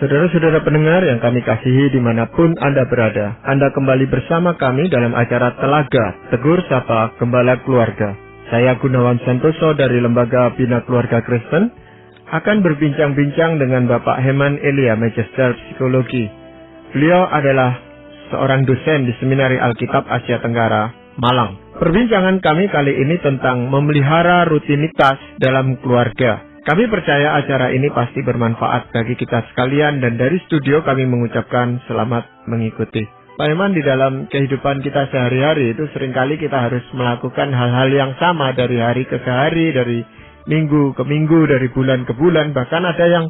Saudara-saudara pendengar yang kami kasihi dimanapun Anda berada, Anda kembali bersama kami dalam acara Telaga Tegur Sapa Gembala Keluarga. Saya Gunawan Santoso dari Lembaga Bina Keluarga Kristen akan berbincang-bincang dengan Bapak Heman Elia, Magister Psikologi. Beliau adalah seorang dosen di Seminari Alkitab Asia Tenggara, Malang. Perbincangan kami kali ini tentang memelihara rutinitas dalam keluarga. Kami percaya acara ini pasti bermanfaat bagi kita sekalian dan dari studio kami mengucapkan selamat mengikuti. Pak Heman, di dalam kehidupan kita sehari-hari itu seringkali kita harus melakukan hal-hal yang sama dari hari ke hari, dari minggu ke minggu, dari bulan ke bulan, bahkan ada yang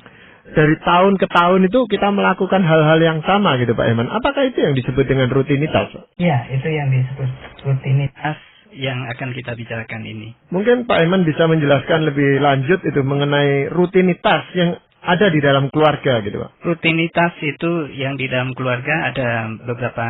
dari tahun ke tahun itu kita melakukan hal-hal yang sama gitu Pak Heman. Apakah itu yang disebut dengan rutinitas? Ya, itu yang disebut rutinitas yang akan kita bicarakan ini. Mungkin Pak Heman bisa menjelaskan lebih lanjut itu mengenai rutinitas yang ada di dalam keluarga gitu Pak. Rutinitas itu yang di dalam keluarga ada beberapa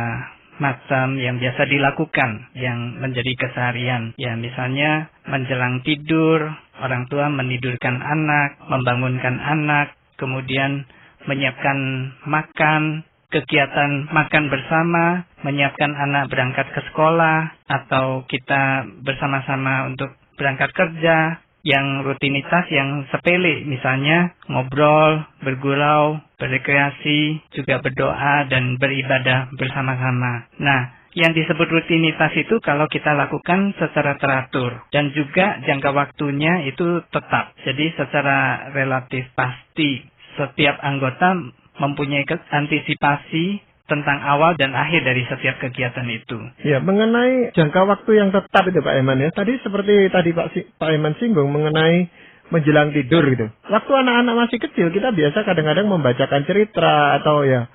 macam yang biasa dilakukan yang menjadi keseharian. Ya, misalnya menjelang tidur, orang tua menidurkan anak, membangunkan anak, kemudian menyiapkan makan, kegiatan makan bersama, menyiapkan anak berangkat ke sekolah, atau kita bersama-sama untuk berangkat kerja. Yang rutinitas yang sepele, misalnya ngobrol, bergurau, berrekreasi, juga berdoa dan beribadah bersama-sama. Nah, yang disebut rutinitas itu kalau kita lakukan secara teratur dan juga jangka waktunya itu tetap. Jadi secara relatif pasti setiap anggota mempunyai antisipasi tentang awal dan akhir dari setiap kegiatan itu. Ya, mengenai jangka waktu yang tetap itu Pak Heman ya. Tadi seperti tadi Pak Heman singgung mengenai menjelang tidur gitu. Waktu anak-anak masih kecil kita biasa kadang-kadang membacakan cerita atau ya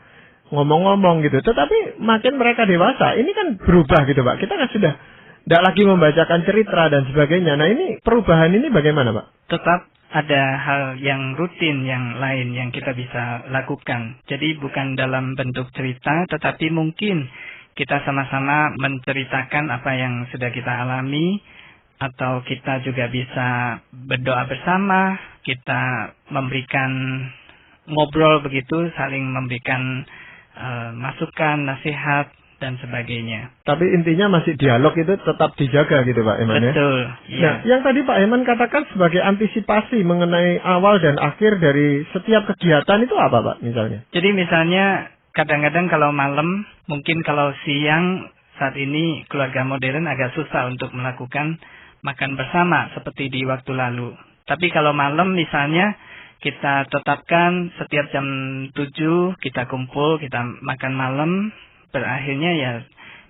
ngomong-ngomong gitu. Tetapi makin mereka dewasa, ini kan berubah gitu Pak. Kita kan sudah tidak lagi membacakan cerita dan sebagainya. Nah, ini perubahan ini bagaimana Pak? Tetap ada hal yang rutin yang lain yang kita bisa lakukan. Jadi bukan dalam bentuk cerita, tetapi mungkin kita sama-sama menceritakan apa yang sudah kita alami, atau kita juga bisa berdoa bersama, kita memberikan ngobrol begitu, saling memberikan masukan, nasihat, dan sebagainya. Tapi intinya masih dialog itu tetap dijaga gitu Pak Heman ya? Betul. Ya. Nah, yang tadi Pak Heman katakan sebagai antisipasi mengenai awal dan akhir dari setiap kegiatan itu apa Pak misalnya? Jadi misalnya kadang-kadang kalau malam, mungkin kalau siang saat ini keluarga modern agak susah untuk melakukan makan bersama seperti di waktu lalu. Tapi kalau malam misalnya kita tetapkan setiap jam 7 kita kumpul, kita makan malam. Berakhirnya ya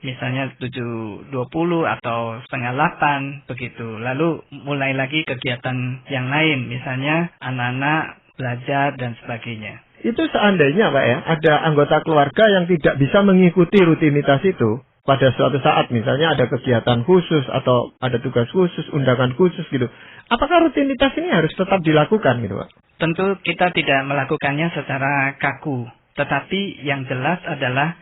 misalnya 7.20 atau 7:30 begitu. Lalu mulai lagi kegiatan yang lain, misalnya anak-anak belajar dan sebagainya. Itu seandainya Pak ya, ada anggota keluarga yang tidak bisa mengikuti rutinitas itu pada suatu saat, misalnya ada kegiatan khusus atau ada tugas khusus, undangan khusus gitu. Apakah rutinitas ini harus tetap dilakukan gitu Pak? Tentu kita tidak melakukannya secara kaku, tetapi yang jelas adalah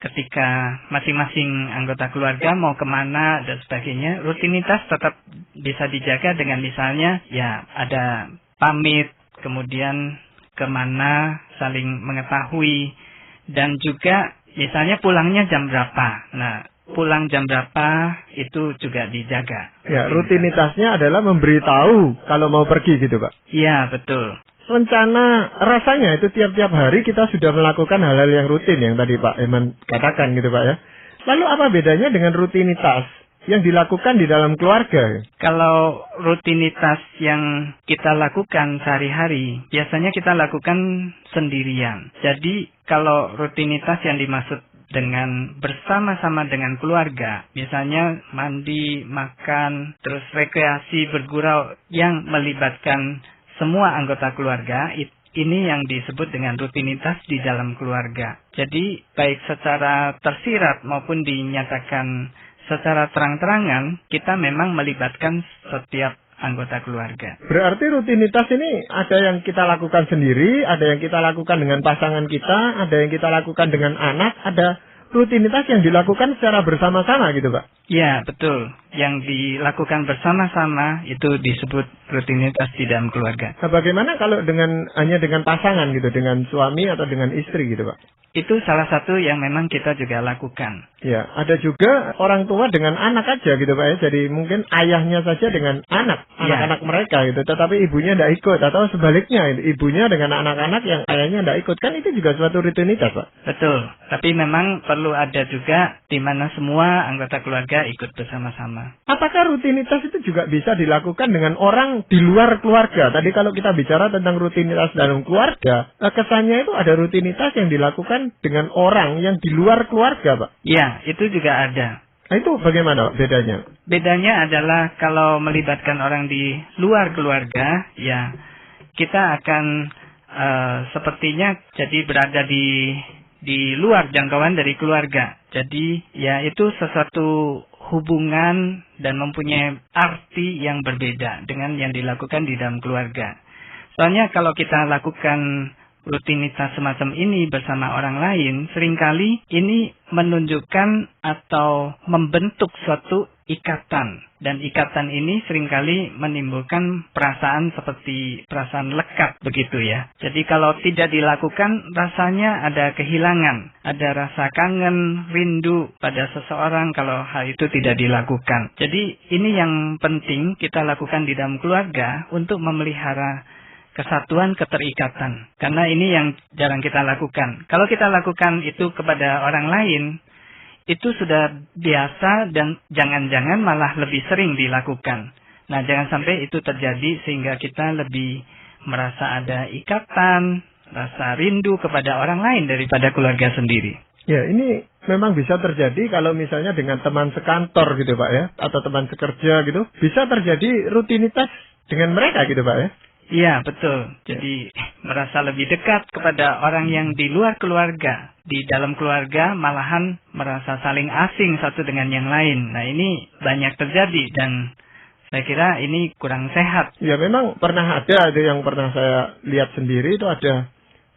ketika masing-masing anggota keluarga mau kemana dan sebagainya, rutinitas tetap bisa dijaga dengan misalnya ya ada pamit, kemudian kemana, saling mengetahui, dan juga misalnya pulangnya jam berapa. Nah, pulang jam berapa itu juga dijaga. Ya, rutinitasnya adalah memberitahu kalau mau pergi gitu Pak? Iya, betul. Rencana rasanya itu tiap-tiap hari kita sudah melakukan hal-hal yang rutin yang tadi Pak Heman katakan gitu Pak ya. Lalu apa bedanya dengan rutinitas yang dilakukan di dalam keluarga? Kalau rutinitas yang kita lakukan sehari-hari, biasanya kita lakukan sendirian. Jadi kalau rutinitas yang dimaksud dengan bersama-sama dengan keluarga, misalnya mandi, makan, terus rekreasi, bergurau yang melibatkan semua anggota keluarga, ini yang disebut dengan rutinitas di dalam keluarga. Jadi baik secara tersirat maupun dinyatakan secara terang-terangan, kita memang melibatkan setiap anggota keluarga. Berarti rutinitas ini ada yang kita lakukan sendiri, ada yang kita lakukan dengan pasangan kita, ada yang kita lakukan dengan anak, ada rutinitas yang dilakukan secara bersama-sama gitu Pak. Ya, betul. Yang dilakukan bersama-sama itu disebut rutinitas di dalam keluarga. Nah, bagaimana kalau hanya dengan pasangan gitu, dengan suami atau dengan istri gitu Pak? Itu salah satu yang memang kita juga lakukan. Ya, ada juga orang tua dengan anak aja gitu Pak ya. Jadi mungkin ayahnya saja dengan anak-anak mereka gitu. Tetapi ibunya tidak ikut. Atau sebaliknya, ibunya dengan anak-anak yang ayahnya tidak ikut. Kan itu juga suatu rutinitas Pak. Betul. Tapi memang perlu ada juga di mana semua anggota keluarga ikut bersama-sama. Apakah rutinitas itu juga bisa dilakukan dengan orang di luar keluarga? Tadi kalau kita bicara tentang rutinitas dalam keluarga, kesannya itu ada rutinitas yang dilakukan dengan orang yang di luar keluarga, Pak. Ya, itu juga ada. Nah, itu bagaimana Pak, bedanya? Bedanya adalah kalau melibatkan orang di luar keluarga, ya kita akan sepertinya jadi berada di luar jangkauan dari keluarga. Jadi ya itu sesuatu hubungan dan mempunyai arti yang berbeda dengan yang dilakukan di dalam keluarga. Soalnya kalau kita lakukan rutinitas semacam ini bersama orang lain, seringkali ini menunjukkan atau membentuk suatu ikatan. Dan ikatan ini seringkali menimbulkan perasaan seperti perasaan lekat begitu ya. Jadi kalau tidak dilakukan, rasanya ada kehilangan. Ada rasa kangen, rindu pada seseorang kalau hal itu tidak dilakukan. Jadi ini yang penting kita lakukan di dalam keluarga untuk memelihara kesatuan, keterikatan. Karena ini yang jarang kita lakukan. Kalau kita lakukan itu kepada orang lain, itu sudah biasa dan jangan-jangan malah lebih sering dilakukan. Nah, jangan sampai itu terjadi sehingga kita lebih merasa ada ikatan, rasa rindu kepada orang lain daripada keluarga sendiri. Ya, ini memang bisa terjadi kalau misalnya dengan teman sekantor gitu Pak ya, atau teman sekerja gitu, bisa terjadi rutinitas dengan mereka gitu Pak ya. Iya, betul. Jadi merasa lebih dekat kepada orang yang di luar keluarga. Di dalam keluarga malahan merasa saling asing satu dengan yang lain. Nah, ini banyak terjadi dan saya kira ini kurang sehat. Ya, memang pernah ada yang pernah saya lihat sendiri, itu ada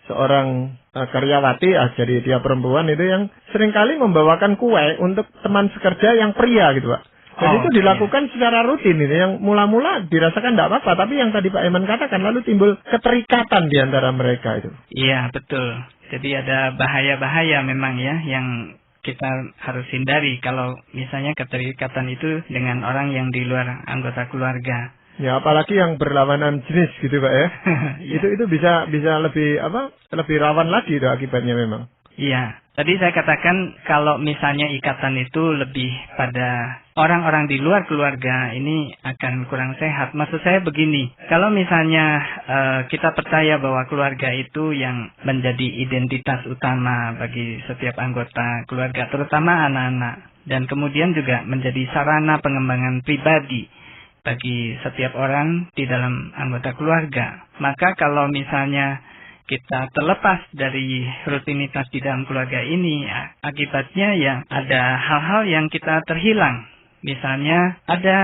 seorang karyawati, jadi dia perempuan itu yang seringkali membawakan kue untuk teman sekerja yang pria gitu Pak. Jadi itu dilakukan secara rutin ini, yang mula-mula dirasakan tidak apa-apa, tapi yang tadi Pak Eman katakan lalu timbul keterikatan di antara mereka itu. Iya, betul. Jadi ada bahaya-bahaya memang ya yang kita harus hindari kalau misalnya keterikatan itu dengan orang yang di luar anggota keluarga. Ya, apalagi yang berlawanan jenis gitu Pak ya. Ya. Itu bisa lebih rawan lagi itu akibatnya memang. Iya. Tadi saya katakan kalau misalnya ikatan itu lebih pada orang-orang di luar keluarga, ini akan kurang sehat. Maksud saya begini, kalau misalnya kita percaya bahwa keluarga itu yang menjadi identitas utama bagi setiap anggota keluarga, terutama anak-anak, dan kemudian juga menjadi sarana pengembangan pribadi bagi setiap orang di dalam anggota keluarga, maka kalau misalnya kita terlepas dari rutinitas di dalam keluarga ini, akibatnya ya ada hal-hal yang kita terhilang. Misalnya ada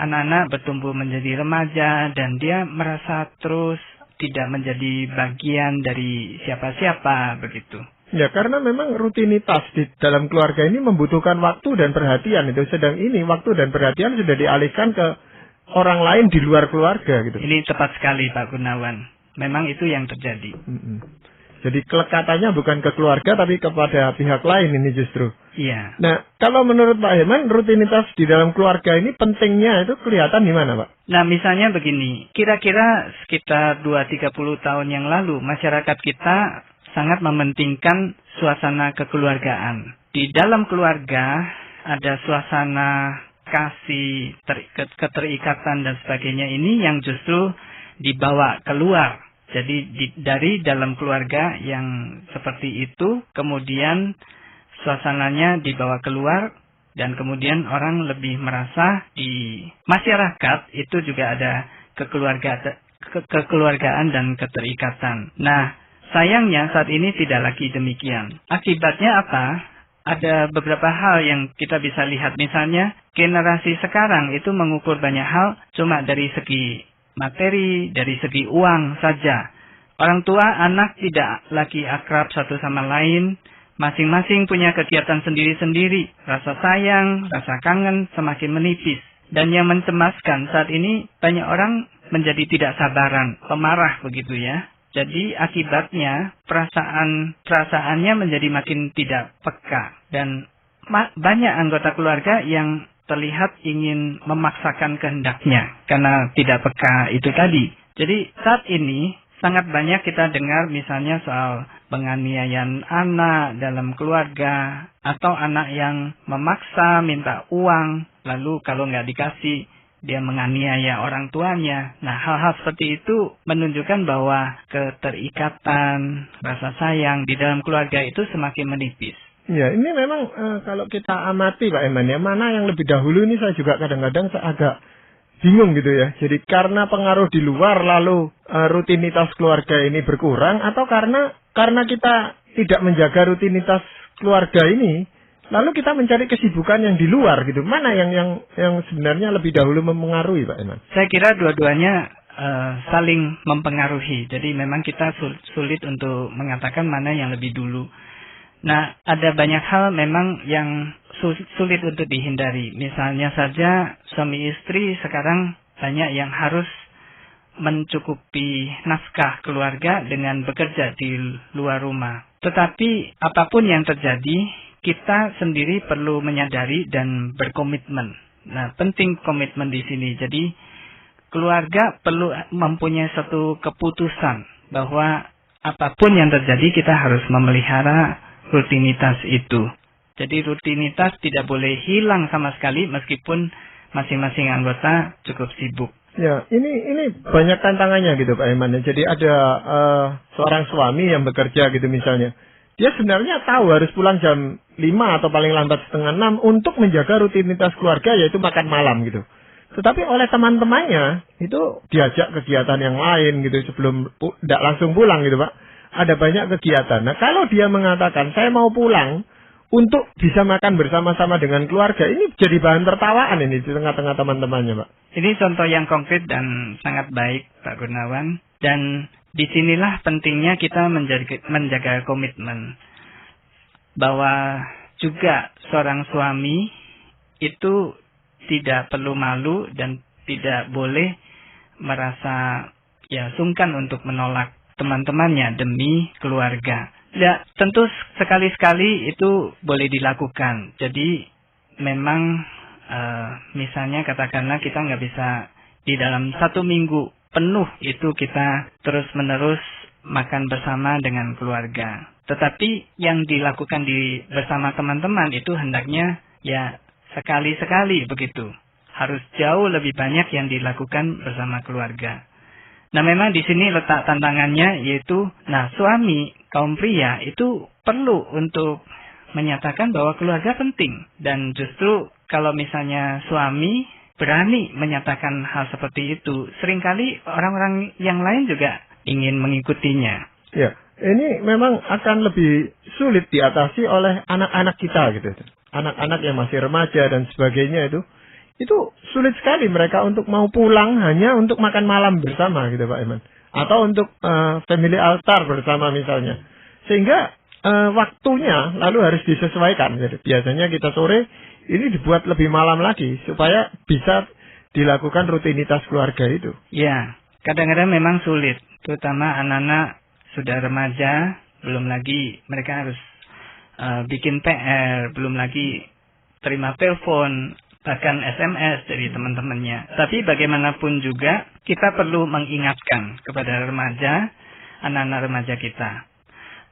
anak-anak bertumbuh menjadi remaja dan dia merasa terus tidak menjadi bagian dari siapa-siapa begitu. Ya, karena memang rutinitas di dalam keluarga ini membutuhkan waktu dan perhatian itu. Sedang ini waktu dan perhatian sudah dialihkan ke orang lain di luar keluarga gitu. Ini tepat sekali Pak Gunawan. Memang itu yang terjadi. Jadi kelekatannya bukan ke keluarga tapi kepada pihak lain ini justru. Iya. Nah, kalau menurut Pak Herman, rutinitas di dalam keluarga ini pentingnya itu kelihatan di mana Pak? Nah, misalnya begini, kira-kira sekitar 2-30 tahun yang lalu, masyarakat kita sangat mementingkan suasana kekeluargaan. Di dalam keluarga ada suasana kasih, keterikatan dan sebagainya ini yang justru dibawa keluar. Jadi dari dalam keluarga yang seperti itu, kemudian suasananya dibawa keluar, dan kemudian orang lebih merasa di masyarakat itu juga ada kekeluargaan dan keterikatan. Nah, sayangnya saat ini tidak lagi demikian. Akibatnya apa? Ada beberapa hal yang kita bisa lihat. Misalnya, generasi sekarang itu mengukur banyak hal cuma dari segi materi, dari segi uang saja. Orang tua anak tidak lagi akrab satu sama lain, masing-masing punya kegiatan sendiri-sendiri. Rasa sayang, rasa kangen semakin menipis. Dan yang mencemaskan saat ini banyak orang menjadi tidak sabaran, pemarah begitu ya. Jadi akibatnya perasaannya menjadi makin tidak peka. Dan banyak anggota keluarga yang terlihat ingin memaksakan kehendaknya karena tidak peka itu tadi. Jadi saat ini sangat banyak kita dengar misalnya soal penganiayaan anak dalam keluarga atau anak yang memaksa minta uang, lalu kalau nggak dikasih dia menganiaya orang tuanya. Nah, hal-hal seperti itu menunjukkan bahwa keterikatan, rasa sayang di dalam keluarga itu semakin menipis. Ya, ini memang kalau kita amati Pak Eman ya, mana yang lebih dahulu ini saya juga kadang-kadang agak bingung gitu ya. Jadi karena pengaruh di luar lalu rutinitas keluarga ini berkurang, atau karena kita tidak menjaga rutinitas keluarga ini, lalu kita mencari kesibukan yang di luar gitu. Mana yang sebenarnya lebih dahulu mempengaruhi Pak Eman? Saya kira dua-duanya saling mempengaruhi. Jadi memang kita sulit untuk mengatakan mana yang lebih dulu. Nah, ada banyak hal memang yang sulit untuk dihindari. Misalnya saja suami istri sekarang banyak yang harus mencukupi nafkah keluarga dengan bekerja di luar rumah. Tetapi apapun yang terjadi, kita sendiri perlu menyadari dan berkomitmen. Nah, penting komitmen di sini. Jadi keluarga perlu mempunyai satu keputusan bahwa apapun yang terjadi kita harus memelihara rutinitas itu. Jadi rutinitas tidak boleh hilang sama sekali meskipun masing-masing anggota cukup sibuk. Ya, ini banyak tantangannya gitu Pak Eman. Jadi ada seorang suami yang bekerja gitu misalnya. Dia sebenarnya tahu harus pulang jam 5 atau paling lambat setengah 6 untuk menjaga rutinitas keluarga, yaitu makan malam gitu. Tetapi oleh teman-temannya itu diajak kegiatan yang lain gitu sebelum tidak langsung pulang gitu Pak. Ada banyak kegiatan. Nah, kalau dia mengatakan saya mau pulang untuk bisa makan bersama-sama dengan keluarga, ini jadi bahan tertawaan ini di tengah-tengah teman-temannya, Pak. Ini contoh yang konkret dan sangat baik, Pak Gunawan. Dan disinilah pentingnya kita menjaga komitmen. Bahwa juga seorang suami itu tidak perlu malu dan tidak boleh merasa sungkan untuk menolak teman-temannya demi keluarga. Ya, tentu sekali-sekali itu boleh dilakukan. Jadi memang misalnya katakanlah kita nggak bisa di dalam 1 minggu penuh itu kita terus-menerus makan bersama dengan keluarga. Tetapi yang dilakukan bersama teman-teman itu hendaknya ya sekali-sekali begitu. Harus jauh lebih banyak yang dilakukan bersama keluarga. Nah, memang di sini letak tantangannya yaitu, suami, kaum pria itu perlu untuk menyatakan bahwa keluarga penting. Dan justru kalau misalnya suami berani menyatakan hal seperti itu, seringkali orang-orang yang lain juga ingin mengikutinya. Ya, ini memang akan lebih sulit diatasi oleh anak-anak kita gitu. Anak-anak yang masih remaja dan sebagainya itu sulit sekali mereka untuk mau pulang hanya untuk makan malam bersama gitu Pak Eman. Atau untuk family altar bersama misalnya. Sehingga waktunya lalu harus disesuaikan. Jadi biasanya kita sore ini dibuat lebih malam lagi supaya bisa dilakukan rutinitas keluarga itu. Ya, kadang-kadang memang sulit. Terutama anak-anak sudah remaja, belum lagi mereka harus bikin PR, belum lagi terima telepon, bahkan SMS dari teman-temannya. Tapi bagaimanapun juga kita perlu mengingatkan kepada remaja, anak-anak remaja kita,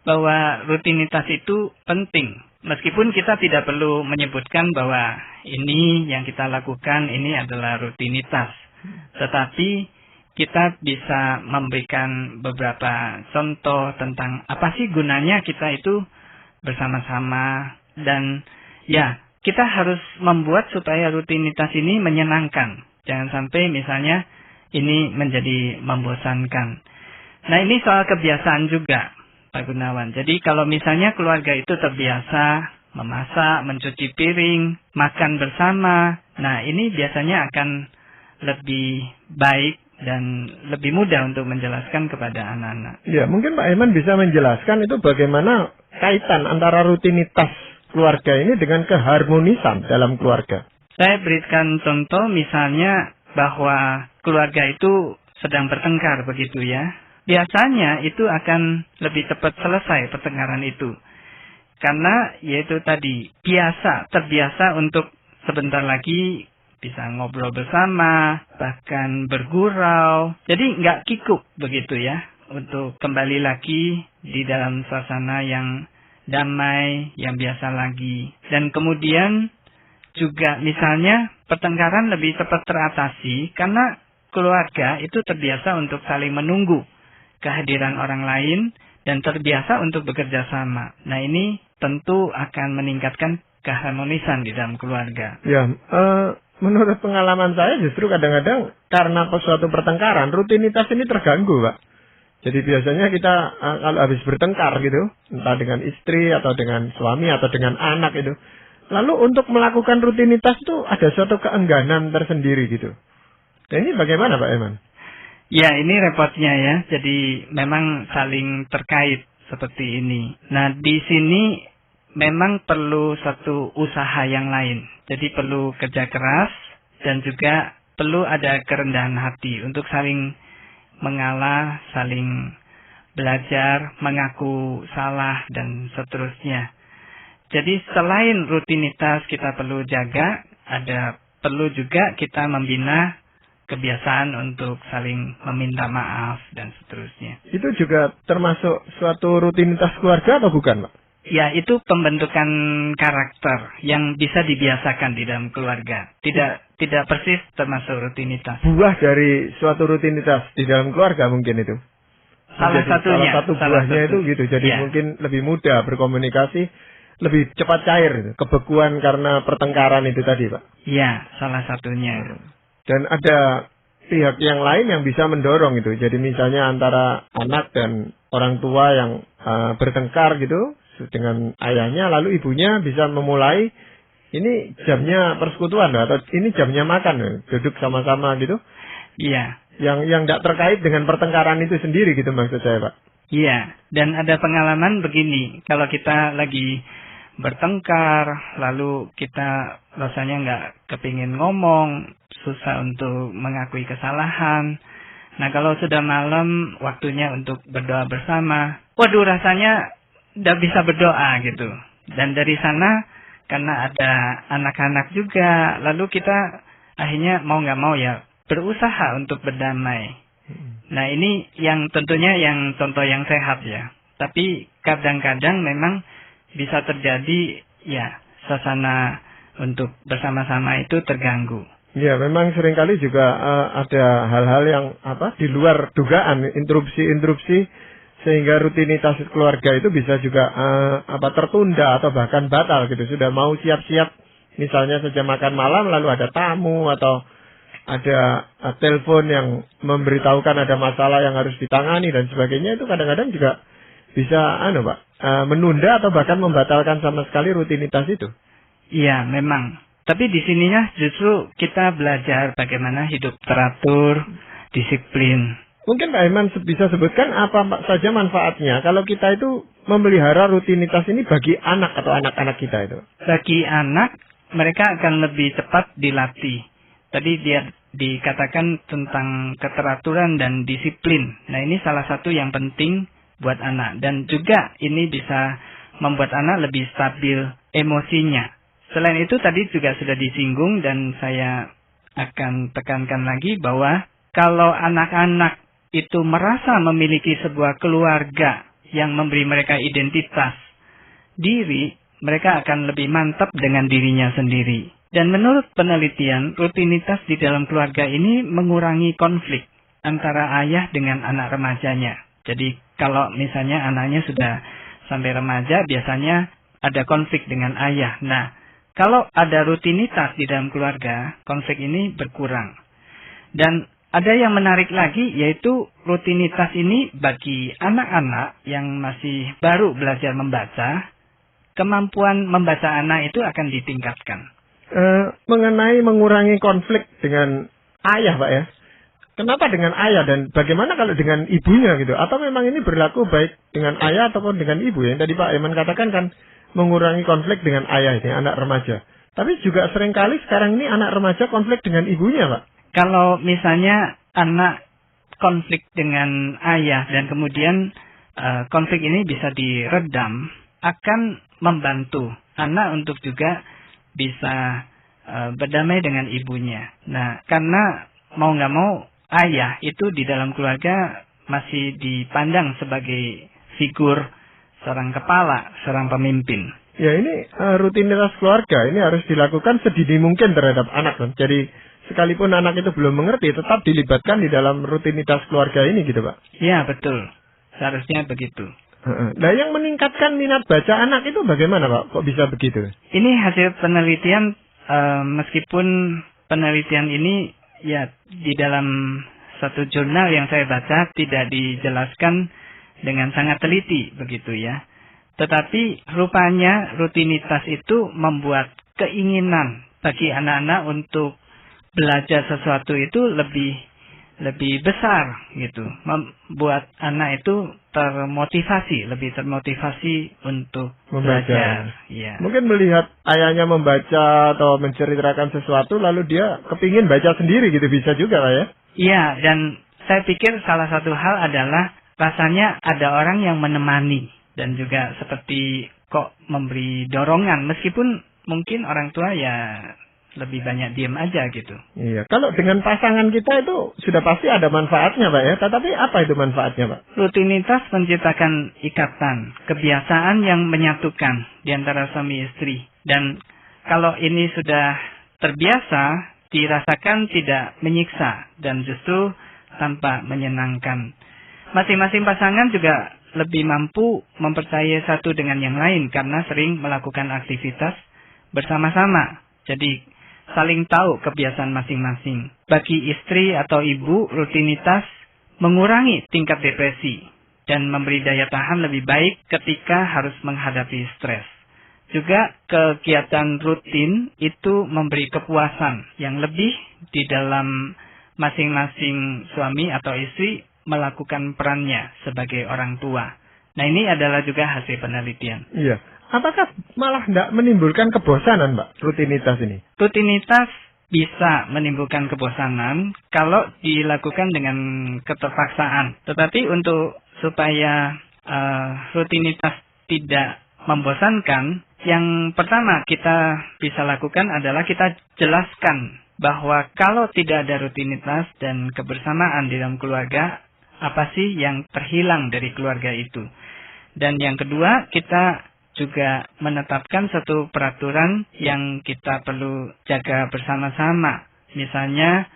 bahwa rutinitas itu penting. Meskipun kita tidak perlu menyebutkan bahwa ini yang kita lakukan ini adalah rutinitas. Tetapi kita bisa memberikan beberapa contoh tentang apa sih gunanya kita itu bersama-sama. Dan kita harus membuat supaya rutinitas ini menyenangkan. Jangan sampai misalnya ini menjadi membosankan. Nah, ini soal kebiasaan juga, Pak Gunawan. Jadi kalau misalnya keluarga itu terbiasa memasak, mencuci piring, makan bersama, nah ini biasanya akan lebih baik dan lebih mudah untuk menjelaskan kepada anak-anak. Ya, mungkin Pak Iman bisa menjelaskan itu bagaimana kaitan antara rutinitas keluarga ini dengan keharmonisan dalam keluarga. Saya berikan contoh misalnya bahwa keluarga itu sedang bertengkar begitu ya. Biasanya itu akan lebih cepat selesai pertengkaran itu. Karena yaitu tadi terbiasa untuk sebentar lagi bisa ngobrol bersama, bahkan bergurau. Jadi nggak kikuk begitu ya, untuk kembali lagi di dalam suasana yang damai, yang biasa lagi. Dan kemudian juga misalnya pertengkaran lebih cepat teratasi karena keluarga itu terbiasa untuk saling menunggu kehadiran orang lain dan terbiasa untuk bekerja sama. Nah ini tentu akan meningkatkan keharmonisan di dalam keluarga. Ya, menurut pengalaman saya justru kadang-kadang karena suatu pertengkaran, rutinitas ini terganggu, Pak. Jadi biasanya kita kalau habis bertengkar gitu, entah dengan istri atau dengan suami atau dengan anak itu, lalu untuk melakukan rutinitas itu ada suatu keengganan tersendiri gitu. Nah ini bagaimana Pak Eman? Ya ini repotnya ya, jadi memang saling terkait seperti ini. Nah di sini memang perlu satu usaha yang lain. Jadi perlu kerja keras dan juga perlu ada kerendahan hati untuk saling mengalah, saling belajar, mengaku salah dan seterusnya. Jadi selain rutinitas kita perlu jaga, perlu juga kita membina kebiasaan untuk saling meminta maaf dan seterusnya. Itu juga termasuk suatu rutinitas keluarga atau bukan, Pak? Ya, itu pembentukan karakter yang bisa dibiasakan di dalam keluarga. Tidak persis termasuk rutinitas. Buah dari suatu rutinitas di dalam keluarga mungkin itu. Salah satu buahnya itu gitu. Jadi ya. Mungkin lebih mudah berkomunikasi, lebih cepat cair gitu. Kebekuan karena pertengkaran itu tadi, Pak. Iya, salah satunya. Dan ada pihak yang lain yang bisa mendorong itu. Jadi misalnya antara anak dan orang tua yang bertengkar gitu dengan ayahnya, lalu ibunya bisa memulai ini jamnya persekutuan atau ini jamnya makan, duduk sama-sama gitu. Iya. Yang tidak terkait dengan pertengkaran itu sendiri gitu maksud saya, Pak. Iya. Dan ada pengalaman begini, kalau kita lagi bertengkar, lalu kita rasanya nggak kepingin ngomong, susah untuk mengakui kesalahan. Nah kalau sudah malam, waktunya untuk berdoa bersama. Waduh rasanya udah bisa berdoa gitu. Dan dari sana, karena ada anak-anak juga, lalu kita akhirnya mau nggak mau ya berusaha untuk berdamai. Nah ini yang tentunya yang contoh yang sehat ya. Tapi kadang-kadang memang bisa terjadi ya suasana untuk bersama-sama itu terganggu. Ya, memang seringkali juga ada hal-hal yang di luar dugaan, interupsi sehingga rutinitas keluarga itu bisa juga tertunda atau bahkan batal gitu. Sudah mau siap-siap misalnya saja makan malam lalu ada tamu atau ada telepon yang memberitahukan ada masalah yang harus ditangani dan sebagainya, itu kadang-kadang juga bisa menunda atau bahkan membatalkan sama sekali rutinitas itu. Iya, memang. Tapi di sininya justru kita belajar bagaimana hidup teratur, disiplin. Mungkin Pak Iman bisa sebutkan apa saja manfaatnya kalau kita itu memelihara rutinitas ini bagi anak atau anak-anak kita itu? Bagi anak, mereka akan lebih cepat dilatih. Tadi dia dikatakan tentang keteraturan dan disiplin. Nah ini salah satu yang penting buat anak. Dan juga ini bisa membuat anak lebih stabil emosinya. Selain itu tadi juga sudah disinggung dan saya akan tekankan lagi bahwa kalau anak-anak itu merasa memiliki sebuah keluarga yang memberi mereka identitas diri, mereka akan lebih mantap dengan dirinya sendiri. Dan menurut penelitian, rutinitas di dalam keluarga ini mengurangi konflik antara ayah dengan anak remajanya. Jadi kalau misalnya anaknya sudah sampai remaja, biasanya ada konflik dengan ayah. Nah, kalau ada rutinitas di dalam keluarga, konflik ini berkurang. Dan ada yang menarik lagi, yaitu rutinitas ini bagi anak-anak yang masih baru belajar membaca, kemampuan membaca anak itu akan ditingkatkan. Mengenai mengurangi konflik dengan ayah, Pak ya. Kenapa dengan ayah dan bagaimana kalau dengan ibunya gitu? Atau memang ini berlaku baik dengan ayah ataupun dengan ibu? Yang tadi Pak Eman katakan kan mengurangi konflik dengan ayah ini, anak remaja. Tapi juga seringkali sekarang ini anak remaja konflik dengan ibunya, Pak. Kalau misalnya anak konflik dengan ayah dan kemudian konflik ini bisa diredam, akan membantu anak untuk juga bisa berdamai dengan ibunya. Nah, karena mau nggak mau ayah itu di dalam keluarga masih dipandang sebagai figur seorang kepala, seorang pemimpin. Ya ini rutinitas keluarga ini harus dilakukan sedini mungkin terhadap anak kan. Jadi sekalipun anak itu belum mengerti, tetap dilibatkan di dalam rutinitas keluarga ini gitu Pak. Iya betul, seharusnya begitu. Nah yang meningkatkan minat baca anak itu bagaimana Pak? Kok bisa begitu? Ini hasil penelitian, meskipun penelitian ini ya di dalam satu jurnal yang saya baca tidak dijelaskan dengan sangat teliti begitu ya. Tetapi rupanya rutinitas itu membuat keinginan bagi anak-anak untuk belajar sesuatu itu lebih besar gitu. Membuat anak itu lebih termotivasi untuk belajar. Ya. Mungkin melihat ayahnya membaca atau menceritakan sesuatu lalu dia kepingin baca sendiri gitu, bisa juga Pak ya? Iya, dan saya pikir salah satu hal adalah rasanya ada orang yang menemani dan juga seperti kok memberi dorongan meskipun mungkin orang tua ya lebih banyak diam aja gitu. Iya, kalau dengan pasangan kita itu sudah pasti ada manfaatnya Pak ya. Tetapi apa itu manfaatnya Pak? Rutinitas menciptakan ikatan, kebiasaan yang menyatukan di antara suami istri. Dan kalau ini sudah terbiasa, dirasakan tidak menyiksa dan justru tanpa menyenangkan. Masing-masing pasangan juga lebih mampu mempercayai satu dengan yang lain karena sering melakukan aktivitas bersama-sama. Jadi saling tahu kebiasaan masing-masing. Bagi istri atau ibu, rutinitas mengurangi tingkat depresi dan memberi daya tahan lebih baik ketika harus menghadapi stres. Juga kegiatan rutin itu memberi kepuasan yang lebih di dalam masing-masing suami atau istri melakukan perannya sebagai orang tua. Nah ini adalah juga hasil penelitian. Iya. Apakah malah tidak menimbulkan kebosanan, Mbak, rutinitas ini? Rutinitas bisa menimbulkan kebosanan kalau dilakukan dengan keterpaksaan. Tetapi untuk supaya rutinitas tidak membosankan, yang pertama kita bisa lakukan adalah kita jelaskan bahwa kalau tidak ada rutinitas dan kebersamaan di dalam keluarga, apa sih yang terhilang dari keluarga itu? Dan yang kedua, kita juga menetapkan satu peraturan yang kita perlu jaga bersama-sama. Misalnya,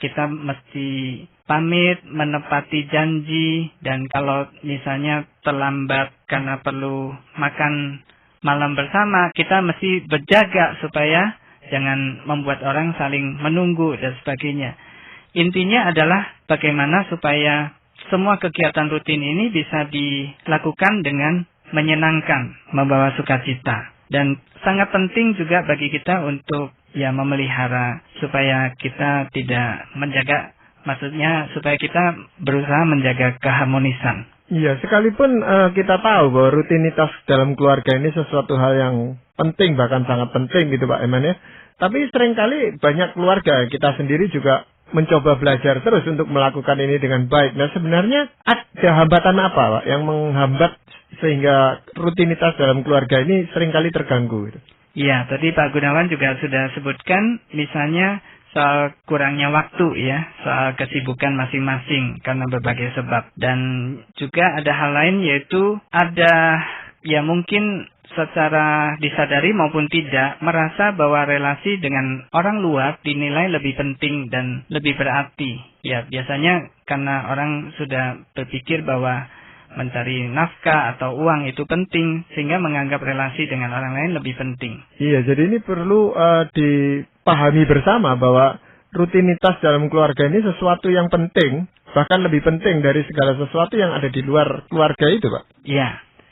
kita mesti pamit, menepati janji, dan kalau misalnya terlambat karena perlu makan malam bersama, kita mesti berjaga supaya jangan membuat orang saling menunggu dan sebagainya. Intinya adalah bagaimana supaya semua kegiatan rutin ini bisa dilakukan dengan menyenangkan, membawa sukacita. Dan sangat penting juga bagi kita untuk memelihara supaya kita tidak menjaga, maksudnya supaya kita berusaha menjaga keharmonisan. Iya, sekalipun kita tahu bahwa rutinitas dalam keluarga ini sesuatu hal yang penting, bahkan sangat penting gitu Pak Eman ya. Tapi seringkali banyak keluarga, kita sendiri juga mencoba belajar terus untuk melakukan ini dengan baik. Nah sebenarnya ada hambatan apa Pak yang menghambat sehingga rutinitas dalam keluarga ini seringkali terganggu gitu? Iya, tadi Pak Gunawan juga sudah sebutkan misalnya soal kurangnya waktu ya, soal kesibukan masing-masing karena berbagai sebab. Dan juga ada hal lain yaitu ada mungkin secara disadari maupun tidak merasa bahwa relasi dengan orang luar dinilai lebih penting dan lebih berarti. Ya, biasanya karena orang sudah berpikir bahwa mencari nafkah atau uang itu penting sehingga menganggap relasi dengan orang lain lebih penting. Iya, jadi ini perlu dipahami bersama bahwa rutinitas dalam keluarga ini sesuatu yang penting, bahkan lebih penting dari segala sesuatu yang ada di luar keluarga itu, Pak. Iya.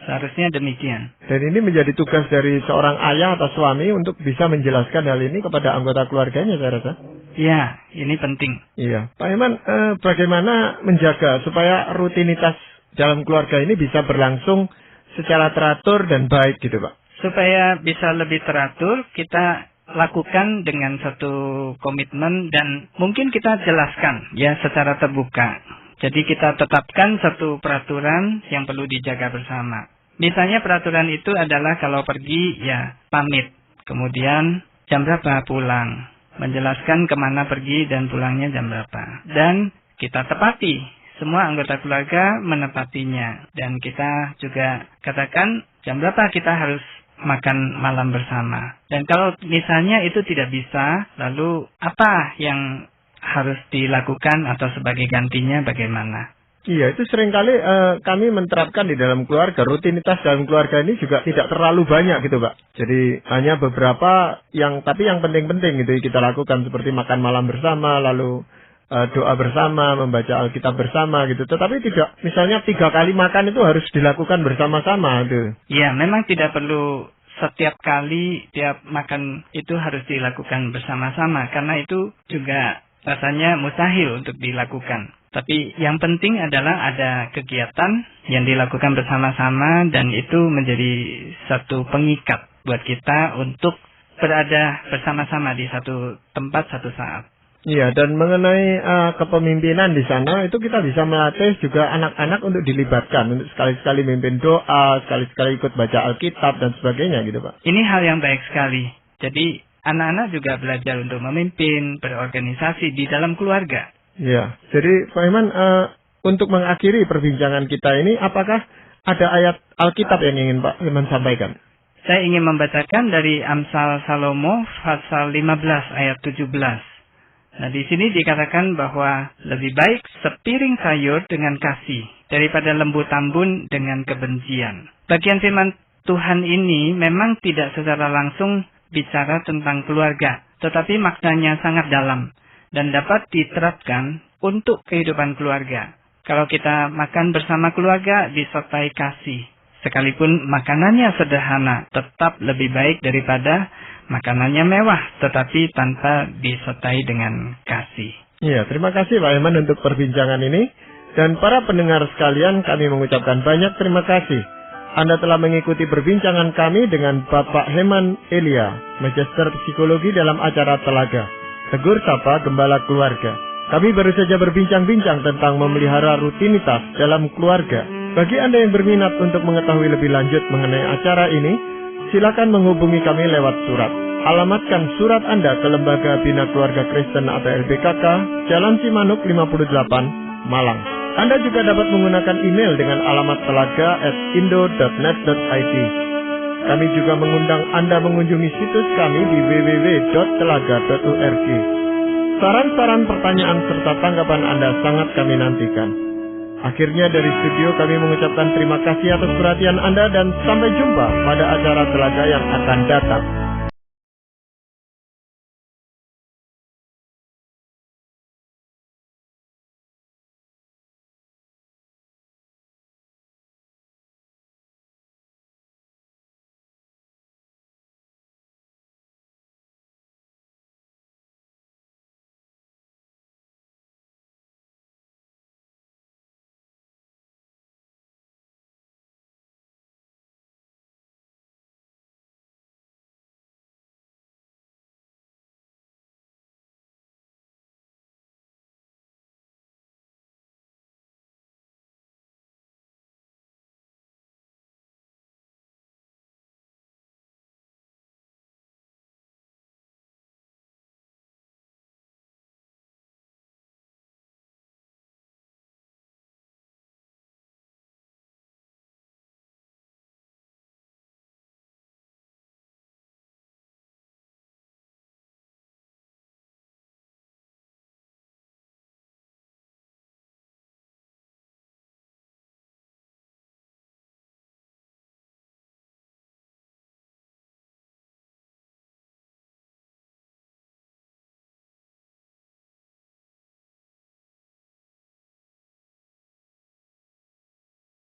Seharusnya demikian. Dan ini menjadi tugas dari seorang ayah atau suami untuk bisa menjelaskan hal ini kepada anggota keluarganya, saya rasa. Ya, ini penting. Iya, Pak Iman, bagaimana menjaga supaya rutinitas dalam keluarga ini bisa berlangsung secara teratur dan baik gitu, Pak? Supaya bisa lebih teratur, kita lakukan dengan satu komitmen dan mungkin kita jelaskan ya secara terbuka. Jadi kita tetapkan satu peraturan yang perlu dijaga bersama. Misalnya peraturan itu adalah kalau pergi ya pamit, kemudian jam berapa pulang, menjelaskan kemana pergi dan pulangnya jam berapa. Dan kita tepati, semua anggota keluarga menepatinya. Dan kita juga katakan jam berapa kita harus makan malam bersama. Dan kalau misalnya itu tidak bisa, lalu apa yang harus dilakukan atau sebagai gantinya bagaimana? Iya, itu seringkali kami menerapkan di dalam keluarga. Rutinitas dalam keluarga ini juga tidak terlalu banyak gitu, Pak. Jadi hanya beberapa tapi yang penting-penting gitu kita lakukan, seperti makan malam bersama, lalu doa bersama, membaca Alkitab bersama gitu. Tetapi tidak, misalnya 3 kali makan itu harus dilakukan bersama-sama gitu. Iya, memang tidak perlu setiap kali tiap makan itu harus dilakukan bersama-sama, karena itu juga rasanya mustahil untuk dilakukan. Tapi yang penting adalah ada kegiatan yang dilakukan bersama-sama dan itu menjadi satu pengikat buat kita untuk berada bersama-sama di satu tempat satu saat. Iya, dan mengenai kepemimpinan di sana itu kita bisa melatih juga anak-anak untuk dilibatkan, untuk sekali-sekali memimpin doa, sekali-sekali ikut baca Alkitab dan sebagainya gitu, Pak. Ini hal yang baik sekali. Jadi anak-anak juga belajar untuk memimpin, berorganisasi di dalam keluarga. Ya, jadi Pak Iman, untuk mengakhiri perbincangan kita ini, apakah ada ayat Alkitab yang ingin Pak Iman sampaikan? Saya ingin membacakan dari Amsal Salomo pasal 15 ayat 17. Nah, di sini dikatakan bahwa lebih baik sepiring sayur dengan kasih daripada lembu tambun dengan kebencian. Bagian firman Tuhan ini memang tidak secara langsung bicara tentang keluarga, tetapi maknanya sangat dalam dan dapat diterapkan untuk kehidupan keluarga. Kalau kita makan bersama keluarga disertai kasih, sekalipun makanannya sederhana, tetap lebih baik daripada makanannya mewah, tetapi tanpa disertai dengan kasih. Iya, terima kasih Pak Iman untuk perbincangan ini. Dan para pendengar sekalian, kami mengucapkan banyak terima kasih. Anda telah mengikuti perbincangan kami dengan Bapak Heman Elia, Magister Psikologi dalam acara Telaga, Tegur Sapa Gembala Keluarga. Kami baru saja berbincang-bincang tentang memelihara rutinitas dalam keluarga. Bagi Anda yang berminat untuk mengetahui lebih lanjut mengenai acara ini, silakan menghubungi kami lewat surat. Alamatkan surat Anda ke Lembaga Bina Keluarga Kristen atau LBKK, Jalan Cimanuk 58, Malang. Anda juga dapat menggunakan email dengan alamat telaga@indo.net.id. Kami juga mengundang Anda mengunjungi situs kami di www.telaga.org. Saran-saran, pertanyaan, serta tanggapan Anda sangat kami nantikan. Akhirnya dari studio kami mengucapkan terima kasih atas perhatian Anda dan sampai jumpa pada acara Telaga yang akan datang.